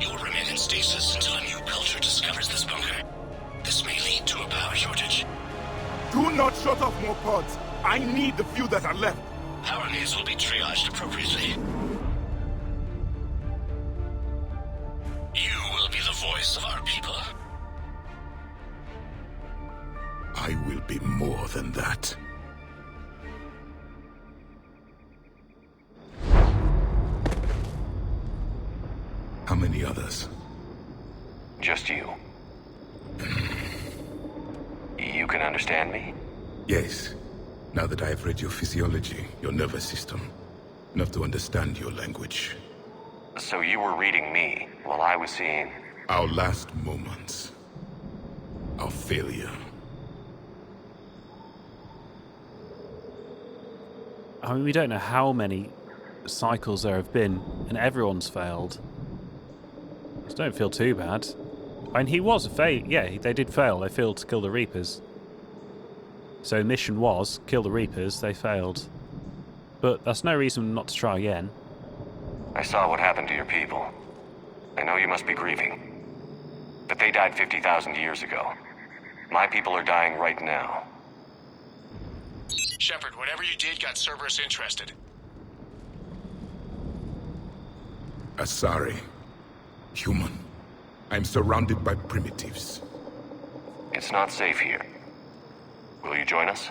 You will remain in stasis until a new culture discovers this bunker. This may lead to a power shortage. Do not shut off more pods. I need the few that are left. Power needs will be triaged appropriately. You will be the voice of our people. I will be more than that. How many others? Just you. You can understand me? Yes. Now that I have read your physiology, your nervous system, enough to understand your language. So you were reading me while I was seeing... Our last moments. Our failure. I mean, we don't know how many cycles there have been, and everyone's failed. So don't feel too bad. I mean, he was a fail. Yeah, they did fail. They failed to kill the Reapers. So mission was, kill the Reapers. They failed. But that's no reason not to try again. I saw what happened to your people. I know you must be grieving. But they died 50,000 years ago. My people are dying right now. Shepard, whatever you did got Cerberus interested. Asari. Human. I'm surrounded by primitives. It's not safe here. Will you join us?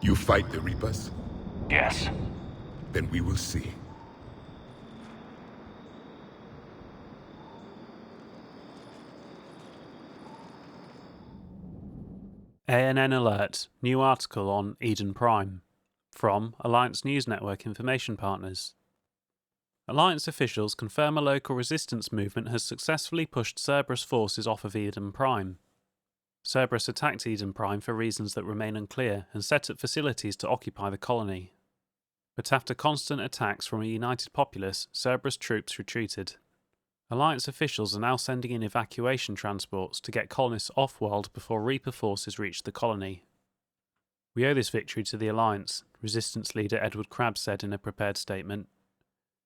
You fight the Reapers? Yes. Then we will see. ANN alert. New article on Eden Prime. From Alliance News Network Information Partners. Alliance officials confirm a local resistance movement has successfully pushed Cerberus forces off of Eden Prime. Cerberus attacked Eden Prime for reasons that remain unclear and set up facilities to occupy the colony. But after constant attacks from a united populace, Cerberus troops retreated. Alliance officials are now sending in evacuation transports to get colonists off-world before Reaper forces reach the colony. We owe this victory to the Alliance, Resistance leader Edward Crabb said in a prepared statement.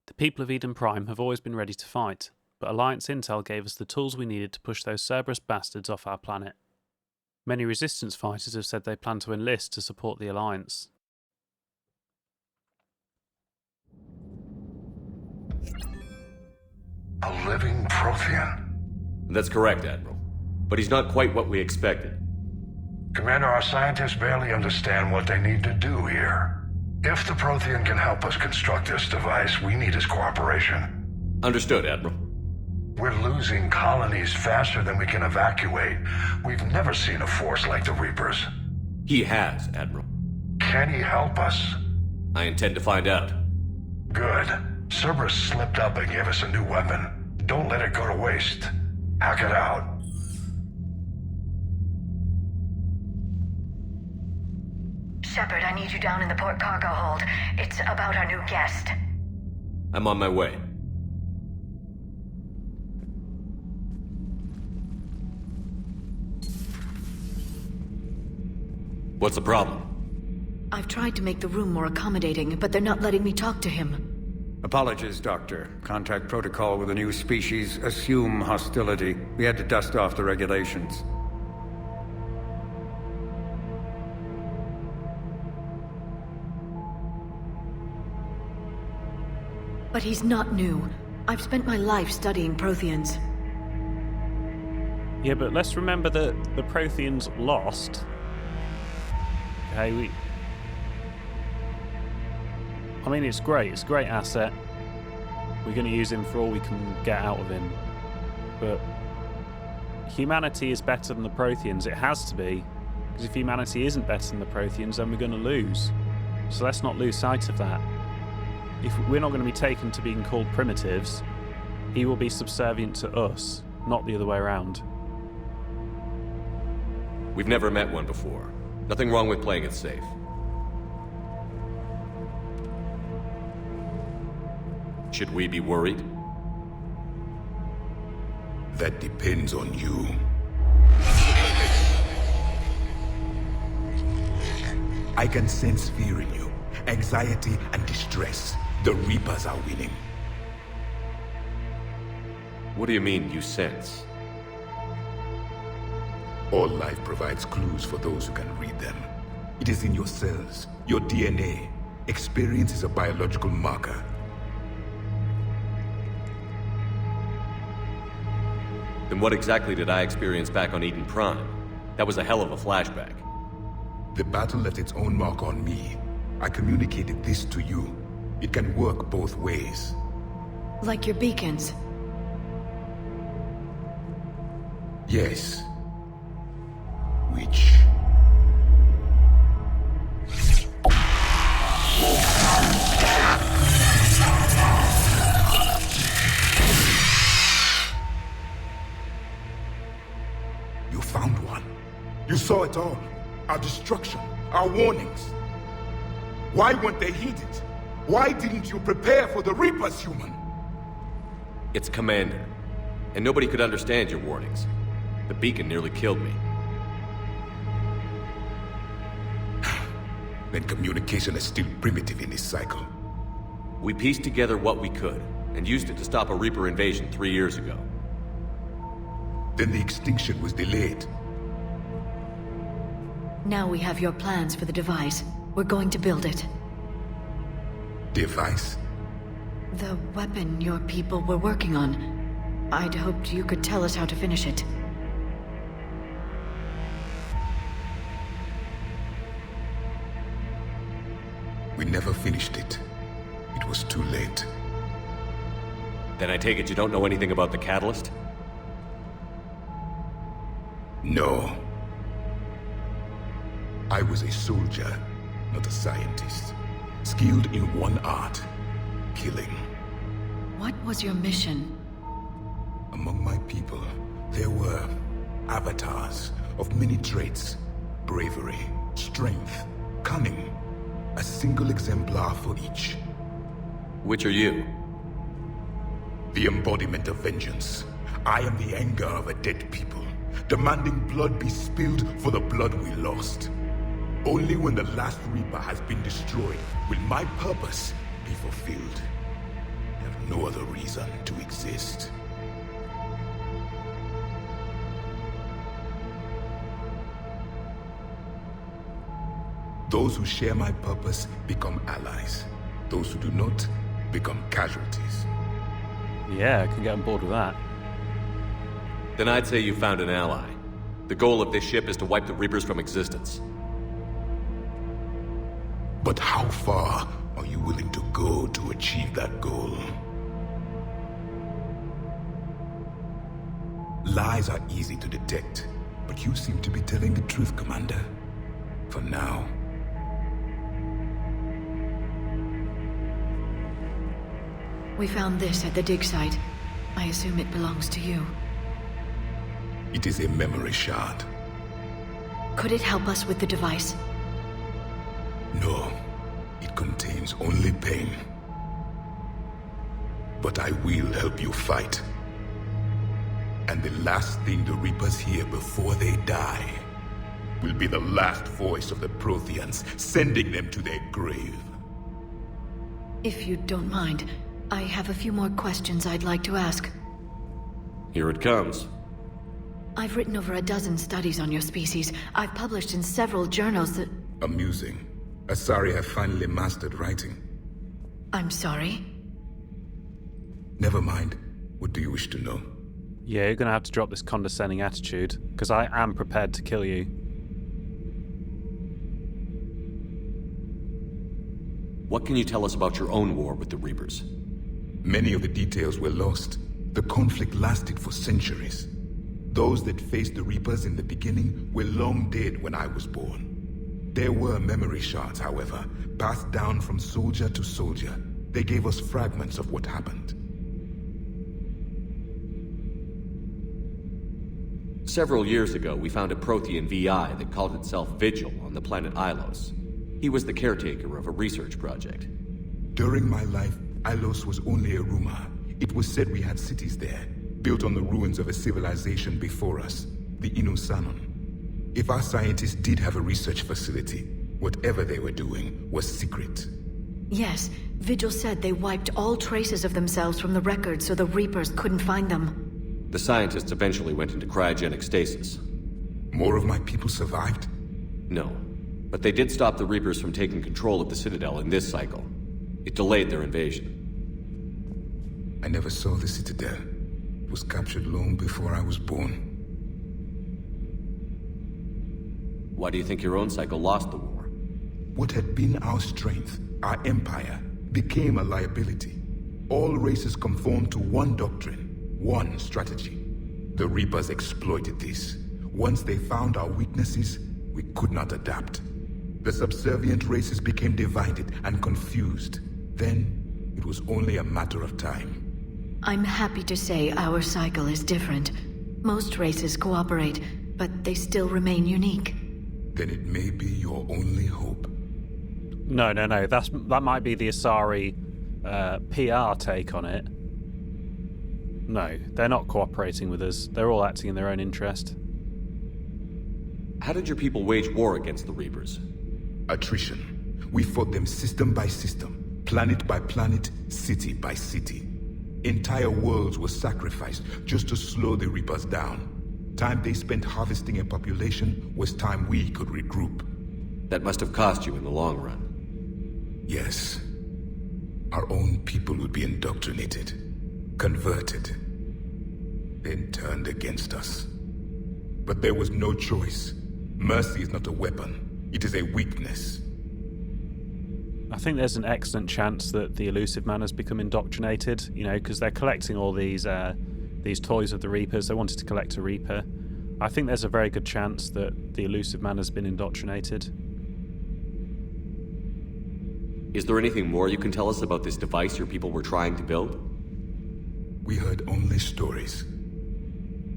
The people of Eden Prime have always been ready to fight, but Alliance intel gave us the tools we needed to push those Cerberus bastards off our planet. Many Resistance fighters have said they plan to enlist to support the Alliance. A living Prothean? That's correct, Admiral. But he's not quite what we expected. Commander, our scientists barely understand what they need to do here. If the Prothean can help us construct this device, we need his cooperation. Understood, Admiral. We're losing colonies faster than we can evacuate. We've never seen a force like the Reapers. He has, Admiral. Can he help us? I intend to find out. Good. Cerberus slipped up and gave us a new weapon. Don't let it go to waste. Hack it out. Shepard, I need you down in the port cargo hold. It's about our new guest. I'm on my way. What's the problem? I've tried to make the room more accommodating, but they're not letting me talk to him. Apologies, Doctor. Contact protocol with a new species. Assume hostility. We had to dust off the regulations. But he's not new. I've spent my life studying Protheans. Yeah, but let's remember that the Protheans lost. Okay, I mean, it's great. It's a great asset. We're going to use him for all we can get out of him. But humanity is better than the Protheans. It has to be. Because if humanity isn't better than the Protheans, then we're going to lose. So let's not lose sight of that. If we're not going to be taken to being called primitives, he will be subservient to us, not the other way around. We've never met one before. Nothing wrong with playing it safe. Should we be worried? That depends on you. I can sense fear in you, anxiety and distress. The Reapers are winning. What do you mean, you sense? All life provides clues for those who can read them. It is in your cells, your DNA. Experience is a biological marker. Then what exactly did I experience back on Eden Prime? That was a hell of a flashback. The battle left its own mark on me. I communicated this to you. It can work both ways. Like your beacons. Yes. Which... You found one. You saw it all. Our destruction, our warnings. Why weren't they heeded? Why didn't you prepare for the Reapers, human? It's Commander. And nobody could understand your warnings. The beacon nearly killed me. Then communication is still primitive in this cycle. We pieced together what we could, and used it to stop a Reaper invasion 3 years ago. Then the extinction was delayed. Now we have your plans for the device. We're going to build it. Device? The weapon your people were working on. I'd hoped you could tell us how to finish it. We never finished it. It was too late. Then I take it you don't know anything about the catalyst? No. I was a soldier, not a scientist. Skilled in one art, killing. What was your mission? Among my people, there were avatars of many traits. Bravery, strength, cunning. A single exemplar for each. Which are you? The embodiment of vengeance. I am the anger of a dead people, demanding blood be spilled for the blood we lost. Only when the last Reaper has been destroyed will my purpose be fulfilled. I have no other reason to exist. Those who share my purpose become allies. Those who do not become casualties. Yeah, I can get on board with that. Then I'd say you found an ally. The goal of this ship is to wipe the Reapers from existence. But how far are you willing to go to achieve that goal? Lies are easy to detect, but you seem to be telling the truth, Commander. For now. We found this at the dig site. I assume it belongs to you. It is a memory shard. Could it help us with the device? No, it contains only pain. But I will help you fight. And the last thing the Reapers hear before they die will be the last voice of the Protheans, sending them to their grave. If you don't mind, I have a few more questions I'd like to ask. Here it comes. I've written over a dozen studies on your species. I've published in several journals that... Amusing. Asari have finally mastered writing. I'm sorry? Never mind. What do you wish to know? Yeah, you're gonna have to drop this condescending attitude, because I am prepared to kill you. What can you tell us about your own war with the Reapers? Many of the details were lost. The conflict lasted for centuries. Those that faced the Reapers in the beginning were long dead when I was born. There were memory shards, however, passed down from soldier to soldier. They gave us fragments of what happened. Several years ago, we found a Prothean VI that called itself Vigil on the planet Ilos. He was the caretaker of a research project. During my life, Ilos was only a rumor. It was said we had cities there, built on the ruins of a civilization before us, the Inusanon. If our scientists did have a research facility, whatever they were doing was secret. Yes, Vigil said they wiped all traces of themselves from the records so the Reapers couldn't find them. The scientists eventually went into cryogenic stasis. More of my people survived? No, but they did stop the Reapers from taking control of the Citadel in this cycle. It delayed their invasion. I never saw the Citadel. It was captured long before I was born. Why do you think your own cycle lost the war? What had been our strength, our empire, became a liability. All races conformed to one doctrine, one strategy. The Reapers exploited this. Once they found our weaknesses, we could not adapt. The subservient races became divided and confused. Then, it was only a matter of time. I'm happy to say our cycle is different. Most races cooperate, but they still remain unique. Then it may be your only hope. No. That might be the Asari PR take on it. No, they're not cooperating with us. They're all acting in their own interest. How did your people wage war against the Reapers? Attrition. We fought them system by system, planet by planet, city by city. Entire worlds were sacrificed just to slow the Reapers down. Time they spent harvesting a population was time we could regroup. That must have cost you in the long run. Yes. Our own people would be indoctrinated, converted, then turned against us. But there was no choice. Mercy is not a weapon. It is a weakness. I think there's an excellent chance that the Elusive Man has become indoctrinated, because they're collecting all these toys of the Reapers. They wanted to collect a Reaper. I think there's a very good chance that the Elusive Man has been indoctrinated. Is there anything more you can tell us about this device your people were trying to build? We heard only stories.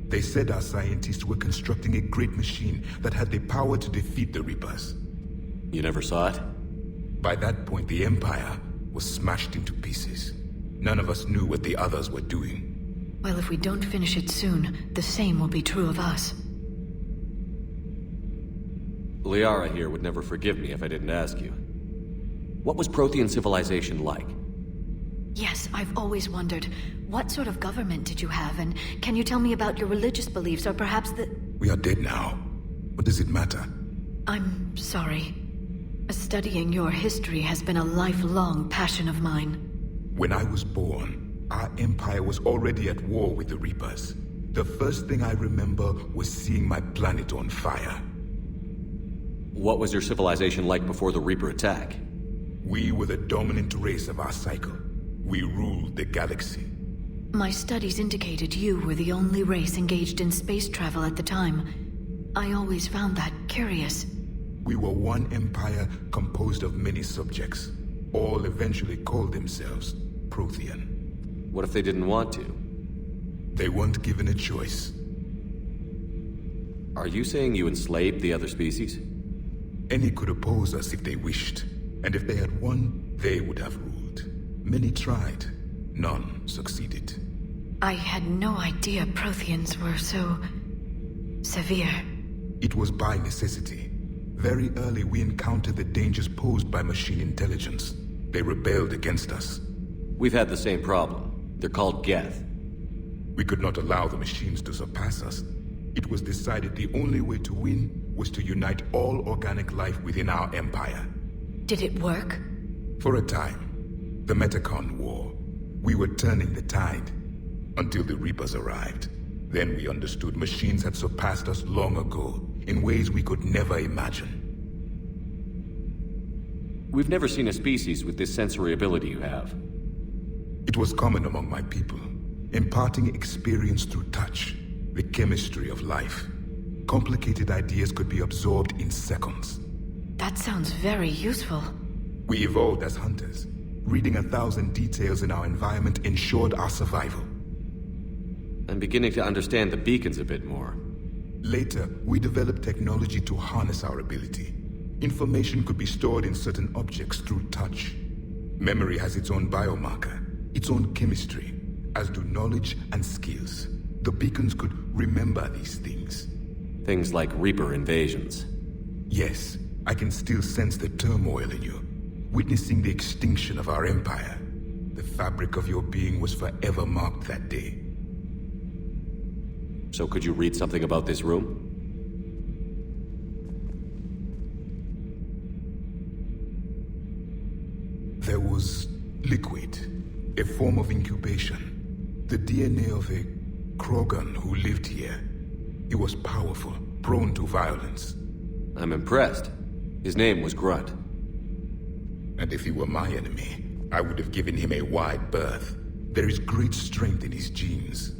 They said our scientists were constructing a great machine that had the power to defeat the Reapers. You never saw it? By that point, the Empire was smashed into pieces. None of us knew what the others were doing. Well, if we don't finish it soon, the same will be true of us. Liara here would never forgive me if I didn't ask you. What was Prothean civilization like? Yes, I've always wondered, what sort of government did you have, and can you tell me about your religious beliefs, or perhaps the... We are dead now. What does it matter? I'm sorry. Studying your history has been a lifelong passion of mine. When I was born, our empire was already at war with the Reapers. The first thing I remember was seeing my planet on fire. What was your civilization like before the Reaper attack? We were the dominant race of our cycle. We ruled the galaxy. My studies indicated you were the only race engaged in space travel at the time. I always found that curious. We were one empire composed of many subjects. All eventually called themselves Prothean. What if they didn't want to? They weren't given a choice. Are you saying you enslaved the other species? Any could oppose us if they wished. And if they had won, they would have ruled. Many tried. None succeeded. I had no idea Protheans were so... severe. It was by necessity. Very early we encountered the dangers posed by machine intelligence. They rebelled against us. We've had the same problem. They're called Geth. We could not allow the machines to surpass us. It was decided the only way to win was to unite all organic life within our empire. Did it work? For a time. The Metacon War. We were turning the tide. Until the Reapers arrived. Then we understood machines had surpassed us long ago, in ways we could never imagine. We've never seen a species with this sensory ability you have. It was common among my people, imparting experience through touch, the chemistry of life. Complicated ideas could be absorbed in seconds. That sounds very useful. We evolved as hunters. Reading 1,000 details in our environment ensured our survival. I'm beginning to understand the beacons a bit more. Later, we developed technology to harness our ability. Information could be stored in certain objects through touch. Memory has its own biomarker, its own chemistry, as do knowledge and skills. The beacons could remember these things. Things like Reaper invasions. Yes, I can still sense the turmoil in you, witnessing the extinction of our empire. The fabric of your being was forever marked that day. So could you read something about this room? There was liquid, a form of incubation. The DNA of a Krogan who lived here. He was powerful, prone to violence. I'm impressed. His name was Grunt. And if he were my enemy, I would have given him a wide berth. There is great strength in his genes.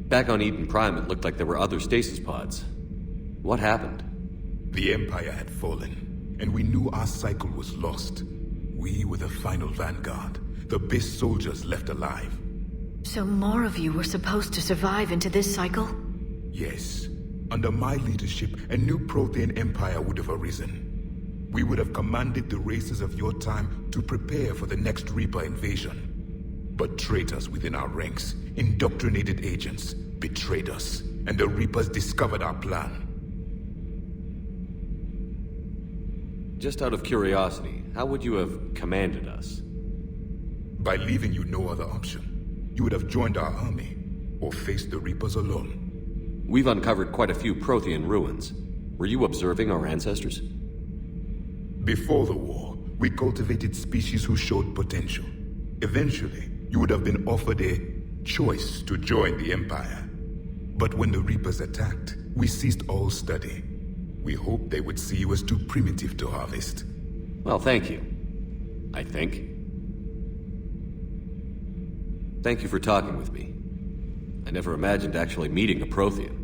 Back on Eden Prime, it looked like there were other stasis pods. What happened? The Empire had fallen, and we knew our cycle was lost. We were the final vanguard, the best soldiers left alive. So more of you were supposed to survive into this cycle? Yes. Under my leadership, a new Prothean empire would have arisen. We would have commanded the races of your time to prepare for the next Reaper invasion. But traitors within our ranks, indoctrinated agents, betrayed us, and the Reapers discovered our plan. Just out of curiosity, how would you have commanded us? By leaving you no other option. You would have joined our army, or faced the Reapers alone. We've uncovered quite a few Prothean ruins. Were you observing our ancestors? Before the war, we cultivated species who showed potential. Eventually, you would have been offered a choice to join the Empire. But when the Reapers attacked, we ceased all study. We hoped they would see you as too primitive to harvest. Well, thank you. I think. Thank you for talking with me. I never imagined actually meeting a Prothean.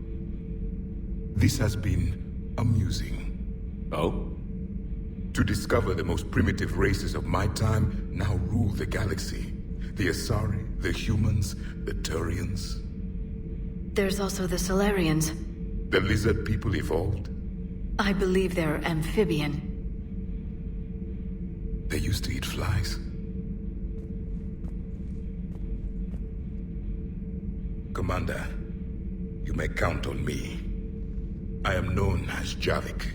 This has been amusing. Oh? To discover the most primitive races of my time now rule the galaxy. The Asari, the humans, the Turians. There's also the Solarians. The lizard people evolved. I believe they're amphibian. They used to eat flies. Commander, you may count on me. I am known as Javik,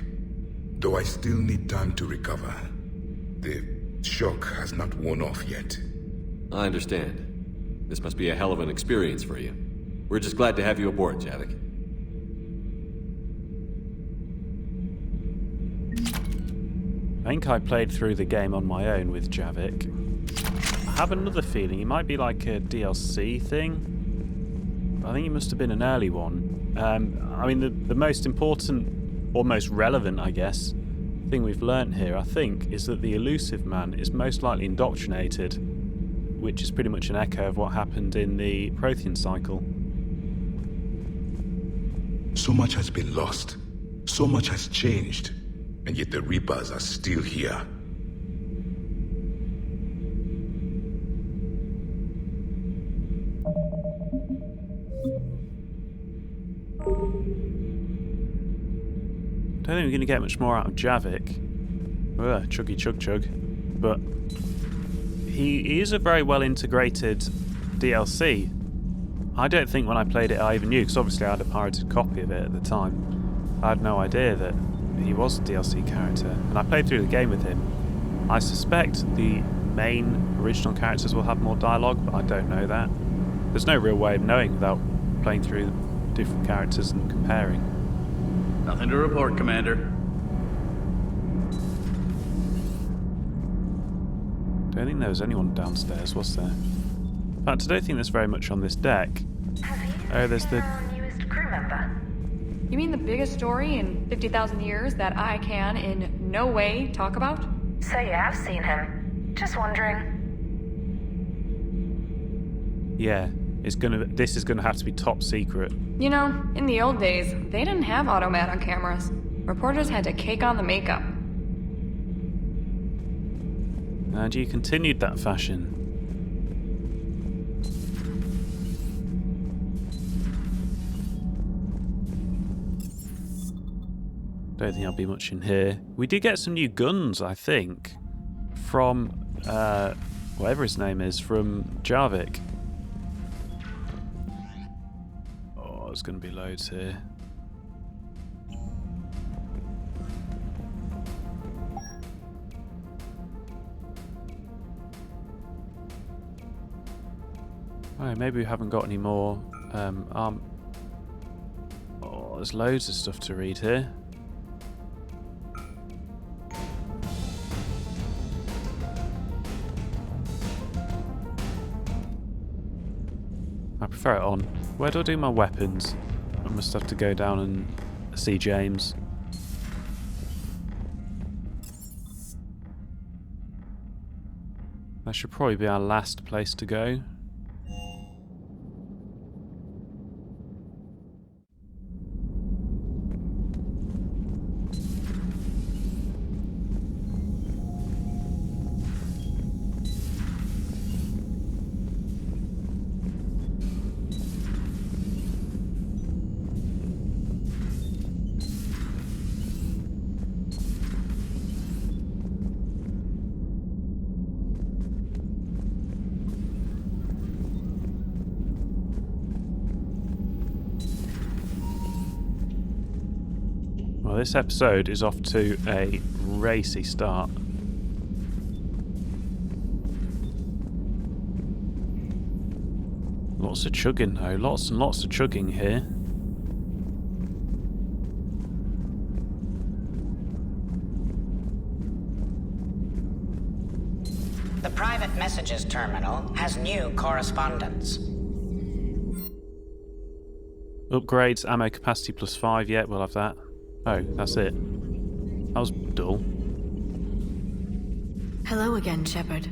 though I still need time to recover. The shock has not worn off yet. I understand. This must be a hell of an experience for you. We're just glad to have you aboard, Javik. I think I played through the game on my own with Javik. I have another feeling he might be like a DLC thing. I think he must have been an early one. I mean, the most important, or most relevant, I guess, thing we've learnt here, I think, is that the Elusive Man is most likely indoctrinated, which is pretty much an echo of what happened in the Prothean cycle. So much has been lost. So much has changed. And yet the Reapers are still here. I don't think we're going to get much more out of Javik. Ugh, chuggy chug chug. But he is a very well integrated DLC. I don't think when I played it I even knew, because obviously I had a pirated copy of it at the time. I had no idea that he was a DLC character, and I played through the game with him. I suspect the main original characters will have more dialogue, but I don't know that. There's no real way of knowing without playing through different characters and comparing. Nothing to report, Commander. Don't think there was anyone downstairs, was there? In fact, I don't think there's very much on this deck. Oh, there's the newest crew member. You mean the biggest story in 50,000 years that I can in no way talk about? So you have seen him. Just wondering. Yeah, this is gonna have to be top secret. You know, in the old days, they didn't have automat on cameras. Reporters had to cake on the makeup. And you continued that fashion. Don't think I'll be much in here. We did get some new guns, I think, from whatever his name is, from Javik. Oh, there's going to be loads here. Oh, maybe we haven't got any more. Oh, there's loads of stuff to read here. I prefer it on. Where do I do my weapons? I must have to go down and see James. That should probably be our last place to go. Well, this episode is off to a racy start. Lots of chugging though, lots and lots of chugging here. The private messages terminal has new correspondence. Upgrades, ammo capacity +5, yeah, we'll have that. Oh, that's it. That was dull. Hello again, Shepard.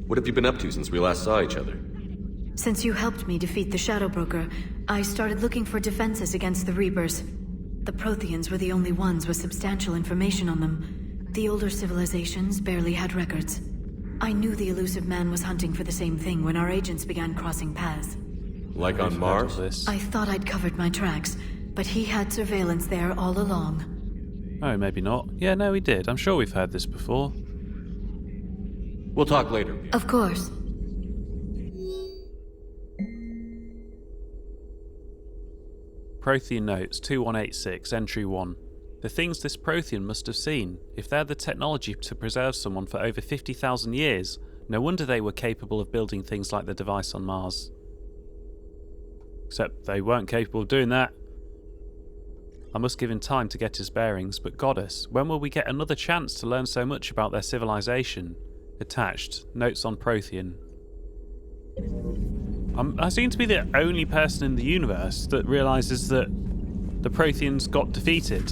What have you been up to since we last saw each other? Since you helped me defeat the Shadow Broker, I started looking for defenses against the Reapers. The Protheans were the only ones with substantial information on them. The older civilizations barely had records. I knew the elusive man was hunting for the same thing when our agents began crossing paths. Like on Mars? I thought I'd covered my tracks, but he had surveillance there all along. Oh, maybe not. Yeah, no, we did. I'm sure we've heard this before. We'll talk later. Of course. Prothean Notes 2186, Entry 1. The things this Prothean must have seen. If they had the technology to preserve someone for over 50,000 years, no wonder they were capable of building things like the device on Mars. Except they weren't capable of doing that. I must give him time to get his bearings, but Goddess, when will we get another chance to learn so much about their civilization? Attached, notes on Prothean. I seem to be the only person in the universe that realises that the Protheans got defeated.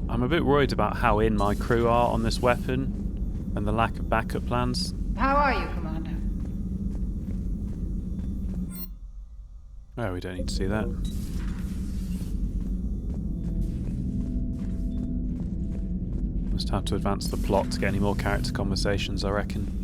I'm a bit worried about how in my crew are on this weapon and the lack of backup plans. How are you, Commander? Oh, we don't need to see that. Must have to advance the plot to get any more character conversations, I reckon.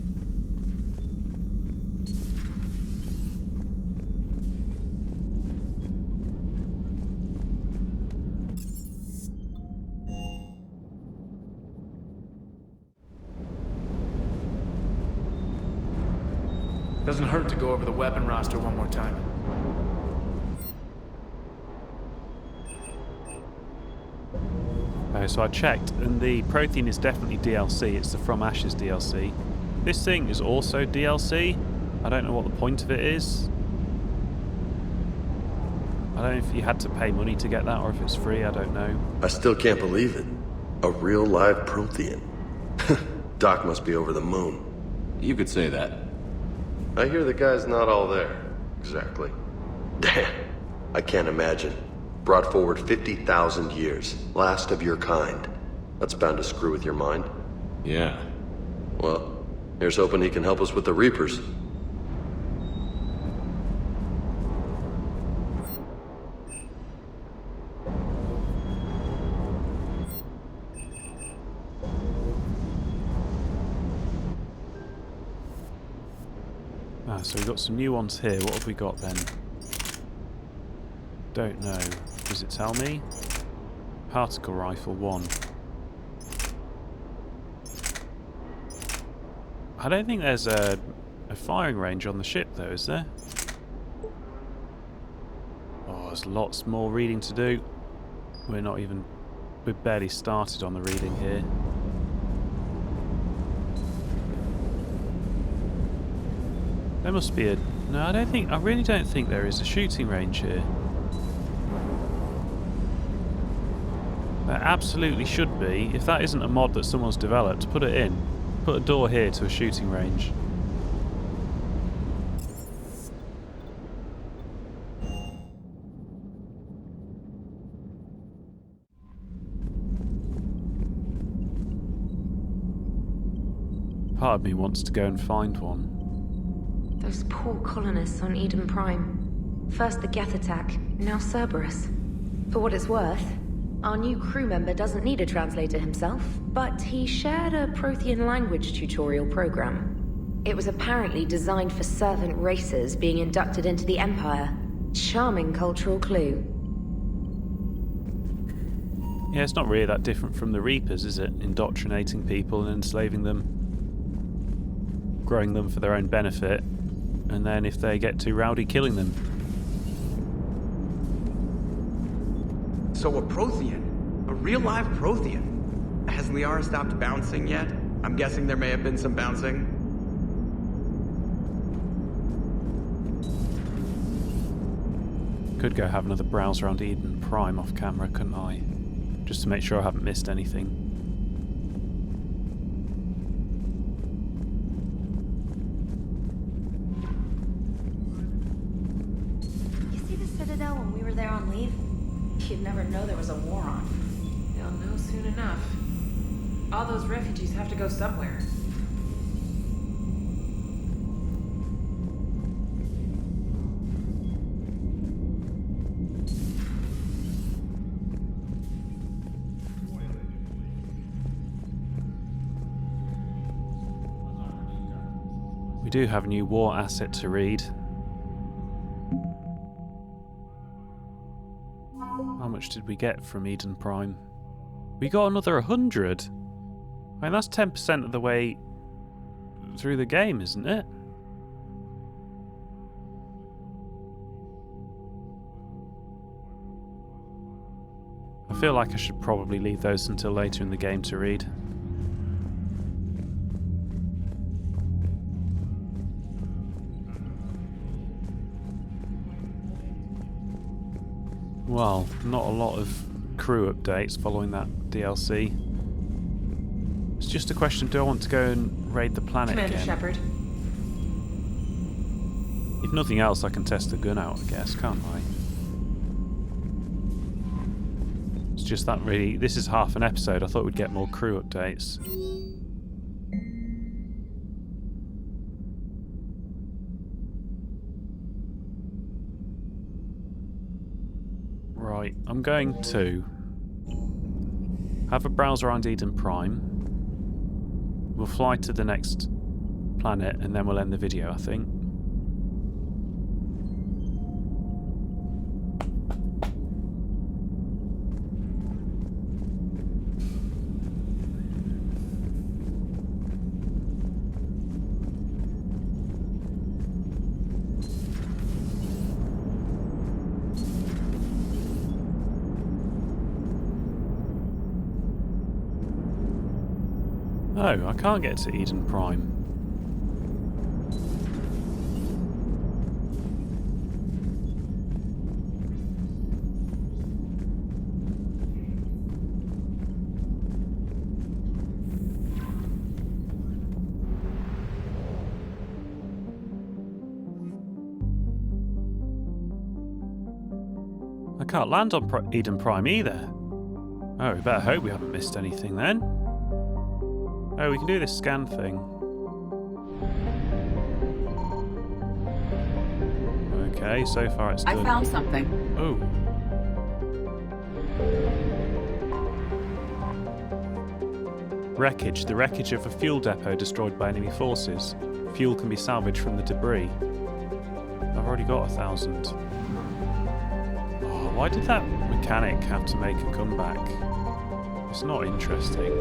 Doesn't hurt to go over the weapon roster one more time. So I checked, and the Prothean is definitely DLC. It's the From Ashes DLC. This thing is also DLC. I don't know what the point of it is. I don't know if you had to pay money to get that or if it's free, I don't know. I still can't believe it. A real live Prothean. Doc must be over the moon. You could say that. I hear the guy's not all there. Exactly. Damn. I can't imagine. Brought forward 50,000 years. Last of your kind. That's bound to screw with your mind. Yeah. Well, here's hoping he can help us with the Reapers. So we've got some new ones here. What have we got then? Don't know. Does it tell me? Particle rifle 1. I don't think there's a firing range on the ship though, is there? Oh, there's lots more reading to do. We're not even We've barely started on the reading here. There must be a... No, I really don't think there is a shooting range here. There absolutely should be. If that isn't a mod that someone's developed, put it in. Put a door here to a shooting range. Part of me wants to go and find one. Those poor colonists on Eden Prime. First the Geth attack, now Cerberus. For what it's worth, our new crew member doesn't need a translator himself, but he shared a Prothean language tutorial program. It was apparently designed for servant races being inducted into the Empire. Charming cultural clue. Yeah, it's not really that different from the Reapers, is it? Indoctrinating people and enslaving them. Growing them for their own benefit. And then if they get too rowdy, killing them. So a Prothean? A real live Prothean? Has Liara stopped bouncing yet? I'm guessing there may have been some bouncing. Could go have another browse around Eden Prime off camera, couldn't I? Just to make sure I haven't missed anything. When we were there on leave, you'd never know there was a war on. They'll know soon enough. All those refugees have to go somewhere. We do have a new war asset to read. How much did we get from Eden Prime? We got another 100. I mean, that's 10% of the way through the game, isn't it? I feel like I should probably leave those until later in the game to read. Well, not a lot of crew updates following that DLC. It's just a question, do I want to go and raid the planet Commander again? Shepard. If nothing else, I can test the gun out, I guess, can't I? It's just that really... This is half an episode. I thought we'd get more crew updates. Right, I'm going to have a browse around Eden Prime. We'll fly to the next planet and then we'll end the video, I think. Oh, I can't get to Eden Prime. I can't land on Eden Prime either. Oh, we better hope we haven't missed anything then. Oh, we can do this scan thing. Okay, so far it's done. I found something. Oh. Wreckage. The wreckage of a fuel depot destroyed by enemy forces. Fuel can be salvaged from the debris. I've already got 1,000. Oh, why did that mechanic have to make a comeback? It's not interesting.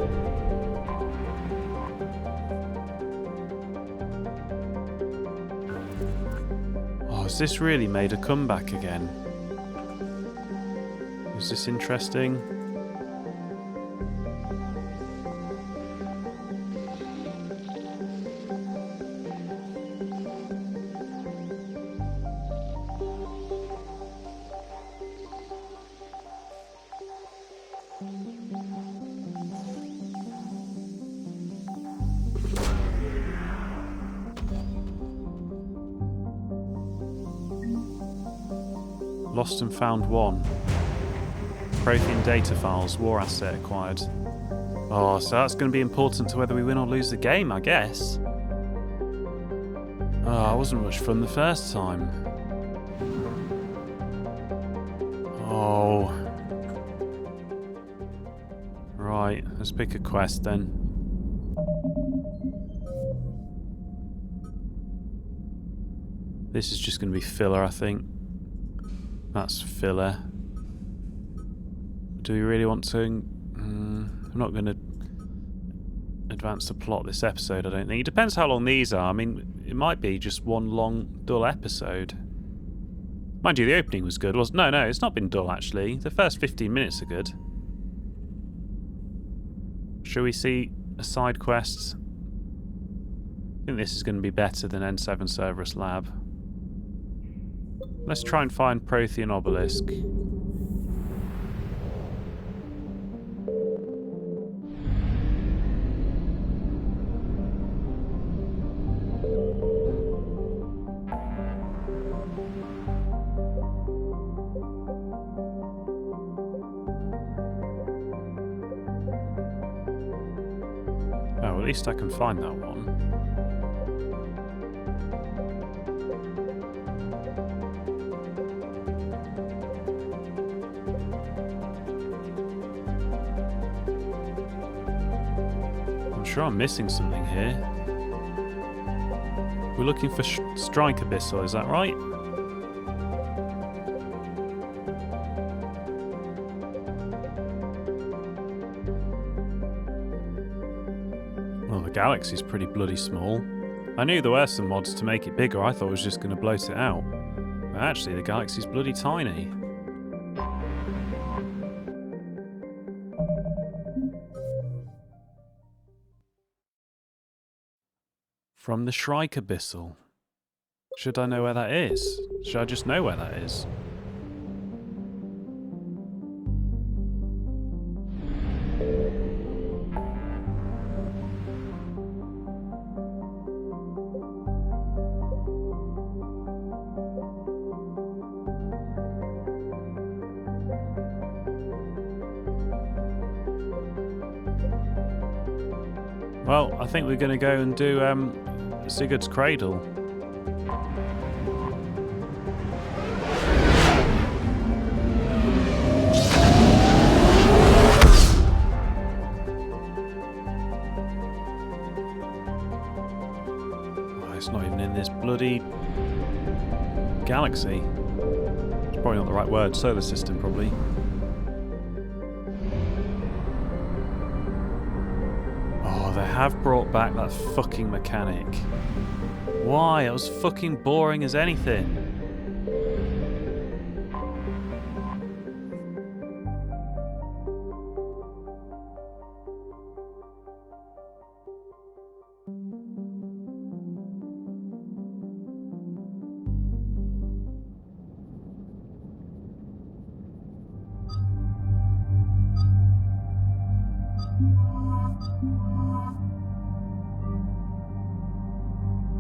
Has this really made a comeback again? Is this interesting? Lost and found 1. Prothean data files, war asset acquired. Oh, so that's going to be important to whether we win or lose the game, I guess. Oh, it wasn't much fun the first time. Oh. Right, let's pick a quest then. This is just going to be filler, I think. That's filler. Do we really want to? I'm not going to advance the plot this episode, I don't think. It depends how long these are. I mean, it might be just one long, dull episode. Mind you, the opening was good. No, it's not been dull, actually. The first 15 minutes are good. Shall we see a side quest? I think this is going to be better than N7 Cerberus Lab. Let's try and find Prothean Obelisk. Oh, at least I can find that one. I'm sure I'm missing something here. We're looking for Strike Abyssal, is that right? Well, the galaxy's pretty bloody small. I knew there were some mods to make it bigger. I thought it was just going to bloat it out. But actually, the galaxy's bloody tiny. From the Shrike Abyssal. Should I know where that is? Should I just know where that is? Well, I think we're going to go and do Sigurd's Cradle. Oh, it's not even in this bloody galaxy. It's probably not the right word. Solar system, probably. They have brought back that fucking mechanic. Why? It was fucking boring as anything.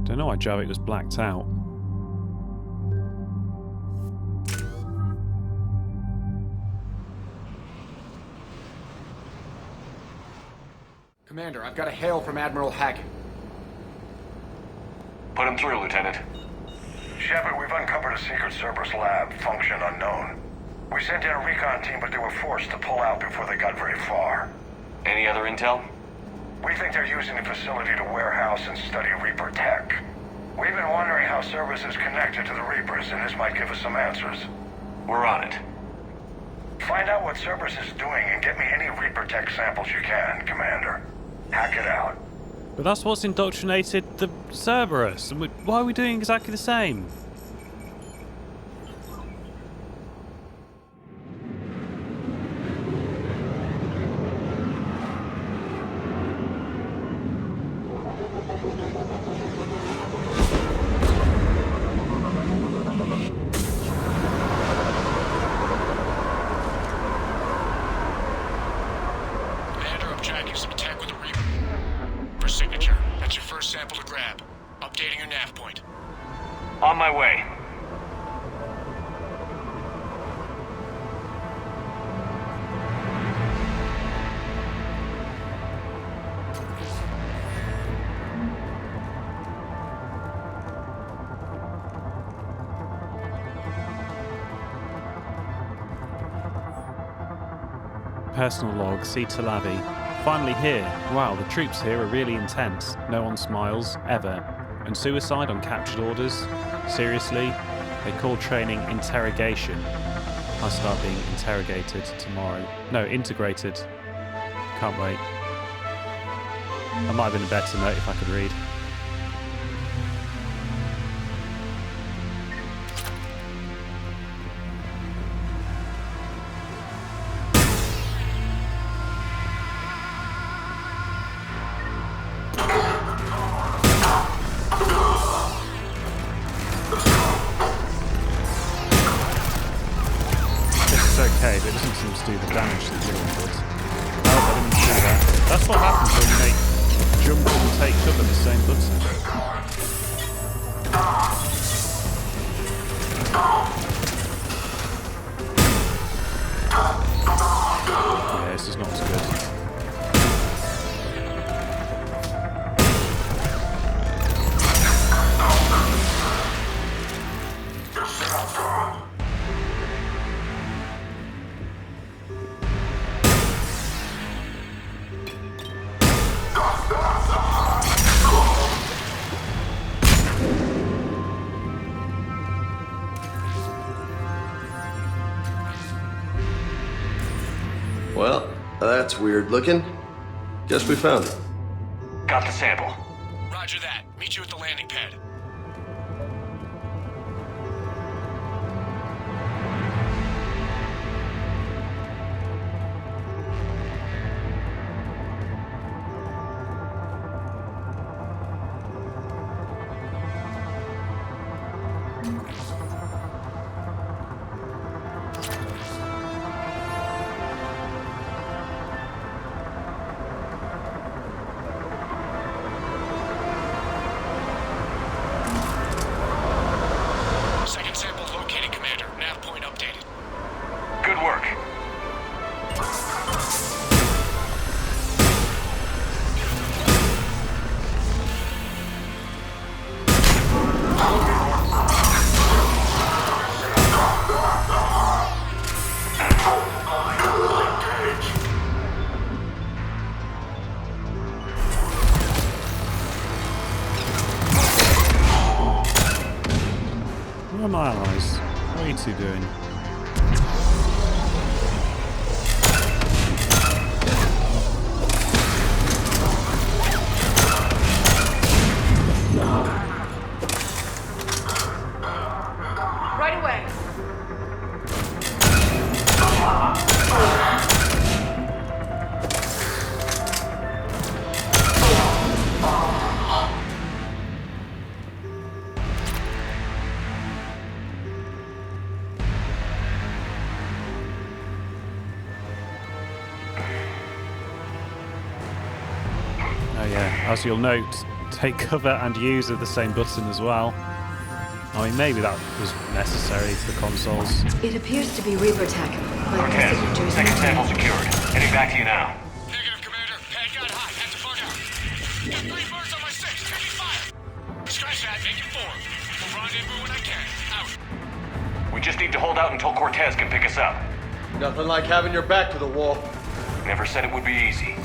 Don't know why Javik was blacked out. Commander, I've got a hail from Admiral Hackett. Put him through, Lieutenant. Shepard, we've uncovered a secret Cerberus lab, function unknown. We sent in a recon team, but they were forced to pull out before they got very far. Any other intel? We think they're using the facility to warehouse and study Reaper tech. We've been wondering how Cerberus is connected to the Reapers, and this might give us some answers. We're on it. Find out what Cerberus is doing and get me any Reaper tech samples you can, Commander. Hack it out. But that's what's indoctrinated the Cerberus, and why are we doing exactly the same? tracking some tech with a Reaper. For signature, that's your first sample to grab. Updating your nav point. On my way. Personal log, C. Talavi. Finally here. Wow, the troops here are really intense. No one smiles, ever. And suicide on captured orders? Seriously? They call training interrogation. I'll start being interrogated tomorrow. No, integrated. Can't wait. That might have been a better note if I could read. Okay, but it doesn't seem to do the damage that you would. Oh, I didn't do that. That's what happens when you make jump and take cover the same button. Yeah, this is not as good. Well, that's weird looking. Guess we found it. Got the sample. Roger that. Meet you at the landing pad. Second sample located, Commander. Nav point updated. Good work. Where are my allies? What are you two doing? Right away. Oh yeah, as you'll note, take cover and use are the same button as well. I mean, maybe that was necessary for the consoles. It appears to be Reaper tech, but the Cortez, signatures second not sample there. secured. Heading back to you now. Negative, Commander. Pad got high. Had to burn out. Got 3 birds on my 6. Taking fire. Scratch that. Make it 4. We'll rendezvous when I can. Out. We just need to hold out until Cortez can pick us up. Nothing like having your back to the wall. Never said it would be easy.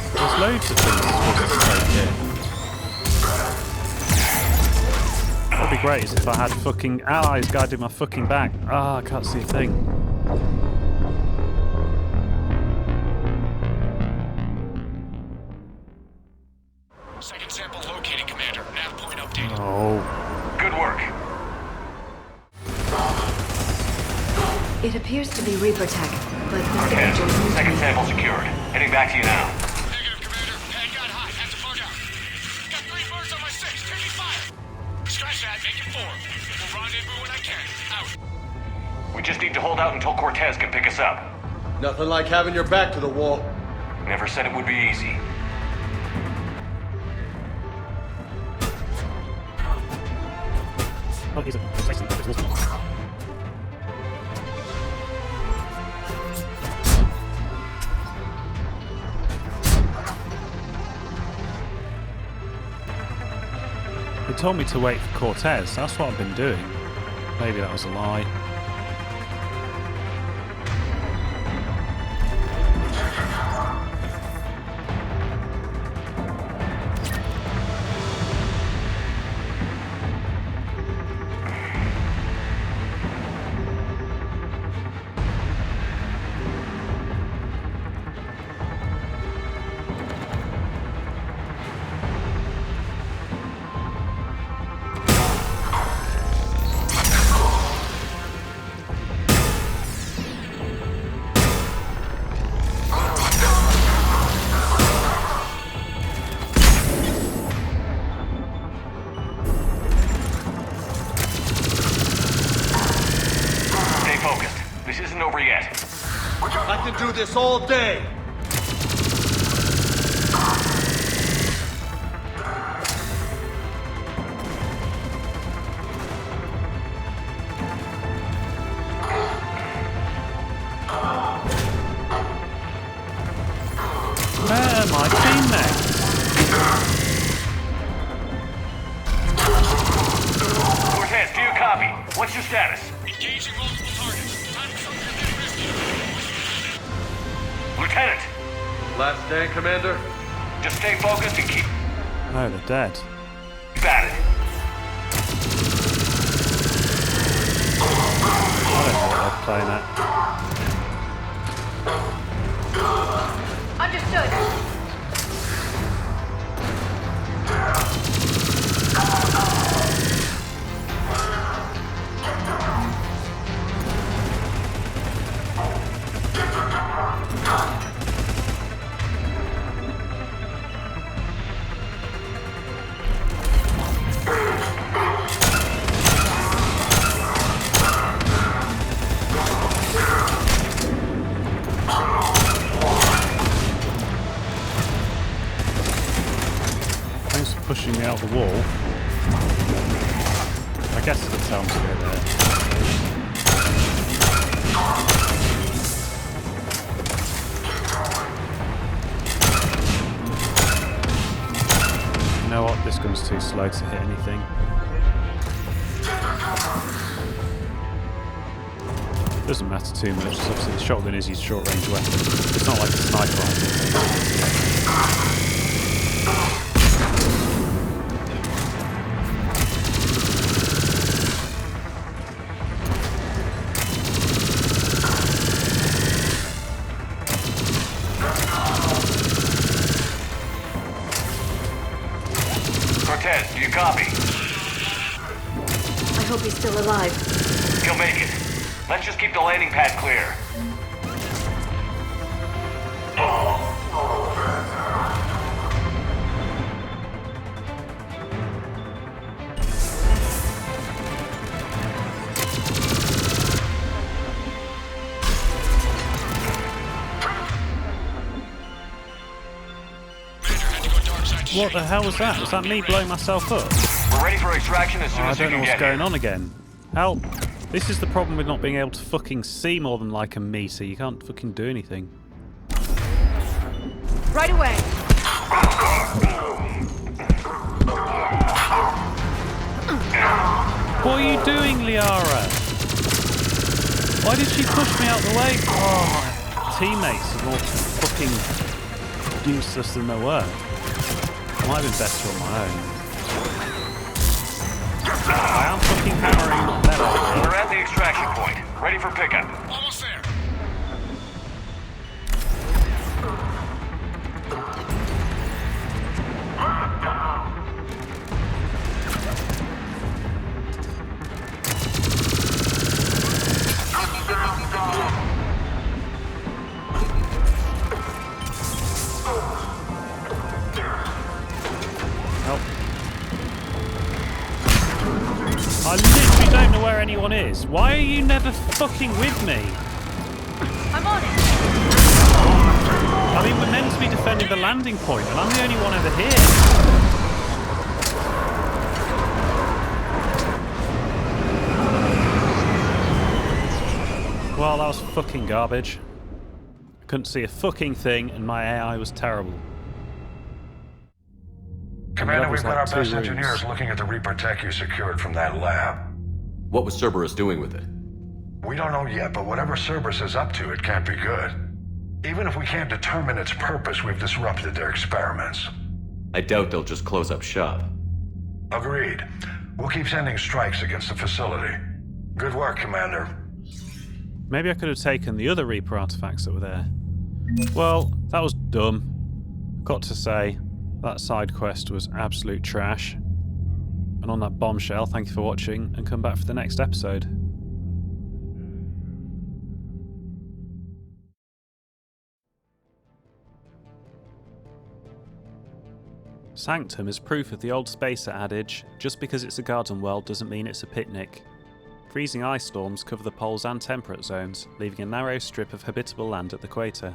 There's loads of things supposed to take here. What'd be great is if I had fucking allies guiding my fucking back. Ah, I can't see a thing. Second sample located, Commander. Nav point updated. Oh. Good work. It appears to be Reaper tech, but the Cortez, signatures not second there. sample secured. Heading back to you now. Negative, Commander. Pad got high. Had to burn out. Got 3 birds on my 6. Taking fire. Scratch that. Make it 4. We'll rendezvous when I can. Out. We just need to hold out until Cortez can pick us up. Nothing like having your back to the wall. Never said it would be easy. They told me to wait for Cortez. That's what I've been doing. Maybe that was a lie. I can do this all day. Where are my teammates? Cortez, do you copy? What's your status? Engaging multiple targets. Time for something a bit risky. Lieutenant! Last stand, Commander? Just stay focused and keep... Oh, they're dead. Got it. I don't know what they're playing at. Understood. Thanks for pushing me out the wall. I guess it's time to go there. You know what? This gun's too slow to hit anything. Doesn't matter too much, because obviously the shotgun is his short-range weapon. It's not like a sniper rifle. Cortez, do you copy? I hope he's still alive. He'll make it. Let's just keep the landing pad clear. What the hell was that? Was that me blowing myself up? We're ready for extraction as soon as I we don't know can what's get going here. on again. Help! This is the problem with not being able to fucking see more than like a meter. You can't fucking do anything. Right away. What are you doing, Liara? Why did she push me out the way? Oh, my teammates are more fucking useless than they were. I might have been better on my own. I am fucking hammering metal. We're at the extraction point. Ready for pickup. Almost there. Help. I literally don't know where anyone is. Why are you never fucking with me? I'm on it. the landing point, and I'm the only one over here. Well, that was fucking garbage. I couldn't see a fucking thing, and my AI was terrible. Commander, we've got our best engineers looking at the Reaper tech you secured from that lab. What was Cerberus doing with it? We don't know yet, but whatever Cerberus is up to, it can't be good. Even if we can't determine its purpose, we've disrupted their experiments. I doubt they'll just close up shop. Agreed. We'll keep sending strikes against the facility. Good work, Commander. Maybe I could have taken the other Reaper artifacts that were there. Well, that was dumb. Got to say, that side quest was absolute trash. And on that bombshell, thank you for watching, and come back for the next episode. Sanctum is proof of the old spacer adage, just because it's a garden world doesn't mean it's a picnic. Freezing ice storms cover the poles and temperate zones, leaving a narrow strip of habitable land at the equator.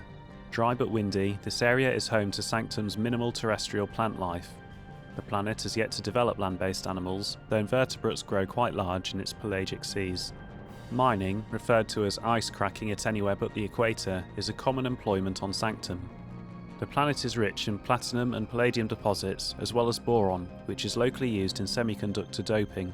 Dry but windy, this area is home to Sanctum's minimal terrestrial plant life. The planet has yet to develop land-based animals, though invertebrates grow quite large in its pelagic seas. Mining, referred to as ice cracking at anywhere but the equator, is a common employment on Sanctum. The planet is rich in platinum and palladium deposits, as well as boron, which is locally used in semiconductor doping.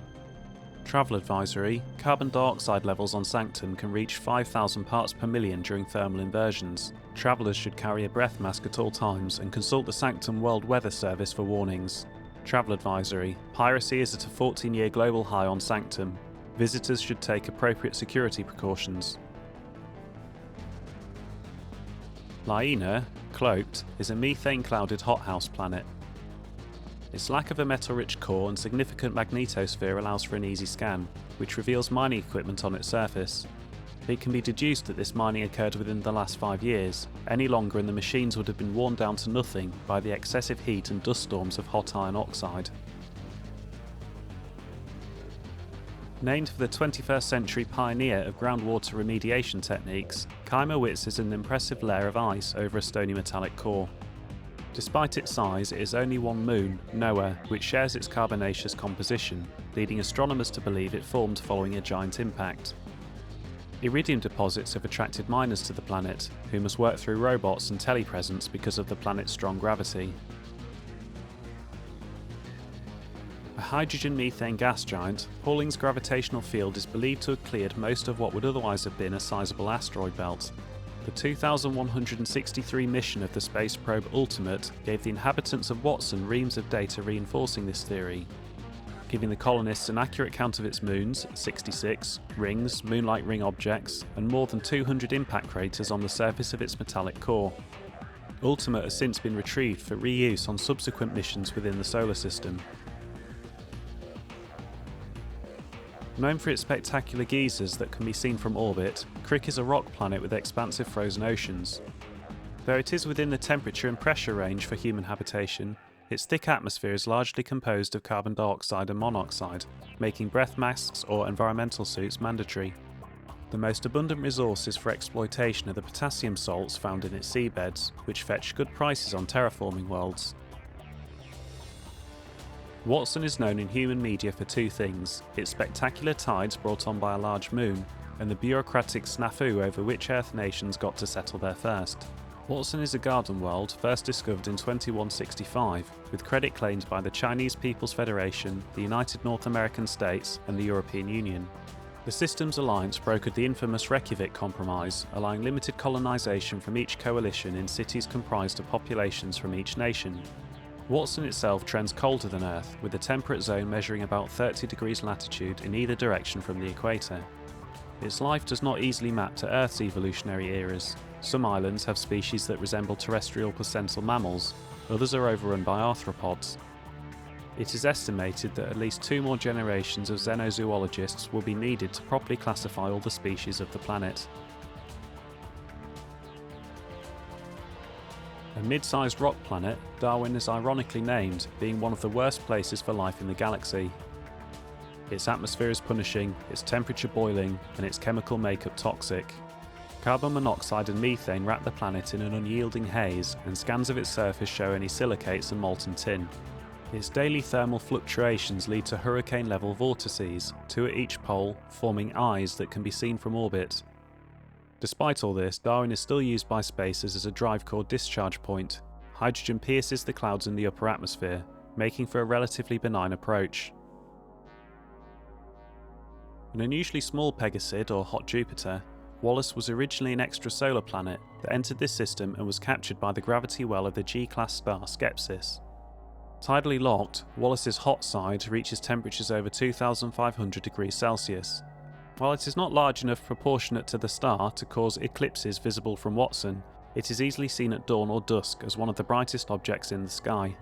Travel advisory: carbon dioxide levels on Sanctum can reach 5,000 parts per million during thermal inversions. Travellers should carry a breath mask at all times and consult the Sanctum World Weather Service for warnings. Travel advisory: piracy is at a 14-year global high on Sanctum. Visitors should take appropriate security precautions. Laina, cloaked, is a methane-clouded hothouse planet. Its lack of a metal-rich core and significant magnetosphere allows for an easy scan, which reveals mining equipment on its surface. It can be deduced that this mining occurred within the last 5 years. Any longer and the machines would have been worn down to nothing by the excessive heat and dust storms of hot iron oxide. Named for the 21st century pioneer of groundwater remediation techniques, Kaimowitz is an impressive layer of ice over a stony metallic core. Despite its size, it is only one moon, Noah, which shares its carbonaceous composition, leading astronomers to believe it formed following a giant impact. Iridium deposits have attracted miners to the planet, who must work through robots and telepresence because of the planet's strong gravity. A hydrogen-methane gas giant, Pauling's gravitational field is believed to have cleared most of what would otherwise have been a sizable asteroid belt. The 2163 mission of the space probe Ultimate gave the inhabitants of Watson reams of data reinforcing this theory, giving the colonists an accurate count of its moons, 66, rings, moon-like ring objects, and more than 200 impact craters on the surface of its metallic core. Ultimate has since been retrieved for reuse on subsequent missions within the solar system. Known for its spectacular geysers that can be seen from orbit, Crick is a rock planet with expansive frozen oceans. Though it is within the temperature and pressure range for human habitation, its thick atmosphere is largely composed of carbon dioxide and monoxide, making breath masks or environmental suits mandatory. The most abundant resources for exploitation are the potassium salts found in its seabeds, which fetch good prices on terraforming worlds. Watson is known in human media for two things: its spectacular tides brought on by a large moon, and the bureaucratic snafu over which Earth nations got to settle there first. Watson is a garden world first discovered in 2165, with credit claimed by the Chinese People's Federation, the United North American States, and the European Union. The Systems Alliance brokered the infamous Reykjavik Compromise, allowing limited colonization from each coalition in cities comprised of populations from each nation. Watson itself trends colder than Earth, with the temperate zone measuring about 30 degrees latitude in either direction from the equator. Its life does not easily map to Earth's evolutionary eras. Some islands have species that resemble terrestrial placental mammals, others are overrun by arthropods. It is estimated that at least 2 more generations of xenozoologists will be needed to properly classify all the species of the planet. A mid-sized rock planet, Darwin is ironically named, being one of the worst places for life in the galaxy. Its atmosphere is punishing, its temperature boiling, and its chemical makeup toxic. Carbon monoxide and methane wrap the planet in an unyielding haze, and scans of its surface show only silicates and molten tin. Its daily thermal fluctuations lead to hurricane-level vortices, 2 at each pole, forming eyes that can be seen from orbit. Despite all this, Darwin is still used by spacers as a drive core discharge point. Hydrogen pierces the clouds in the upper atmosphere, making for a relatively benign approach. An unusually small Pegasid, or hot Jupiter, Wallace was originally an extrasolar planet that entered this system and was captured by the gravity well of the G-class star Skepsis. Tidally locked, Wallace's hot side reaches temperatures over 2,500 degrees Celsius. While it is not large enough proportionate to the star to cause eclipses visible from Watson, it is easily seen at dawn or dusk as one of the brightest objects in the sky.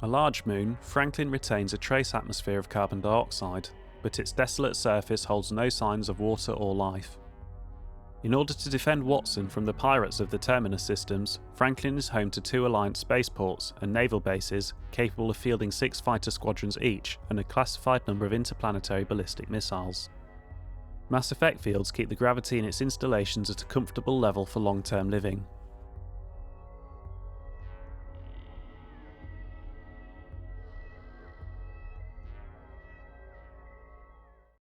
A large moon, Franklin retains a trace atmosphere of carbon dioxide, but its desolate surface holds no signs of water or life. In order to defend Watson from the pirates of the Terminus systems, Franklin is home to 2 Alliance spaceports and naval bases capable of fielding 6 fighter squadrons each and a classified number of interplanetary ballistic missiles. Mass effect fields keep the gravity in its installations at a comfortable level for long-term living.